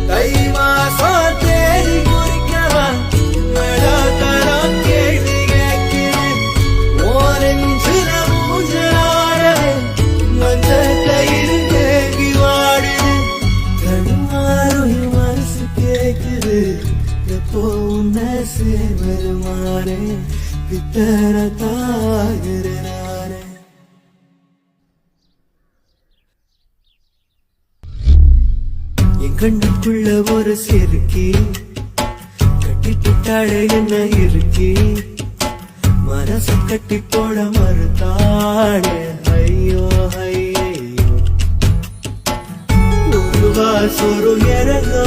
தை மாசம் தேடி குறிக்கவா தரம் கேள்வி கேட்கிறேன் ஓரஞ்சுல மூஞ்சலாடவே மஞ்ச கயிறு கேள்வி வாடுது தடுமாறும் மனசு கேட்குது எப்போ உன்னை சேர்வருமாறே பித்தர தாகிறனாரே என் கண்ணுக்குள்ள ஒரு செருக்கி கட்டிட்டாளே என்ன இருக்கி மனசு கட்டி போட மறுத்தாளே ஐயோ ஐயோ ஒரு வாசொரு இறங்கா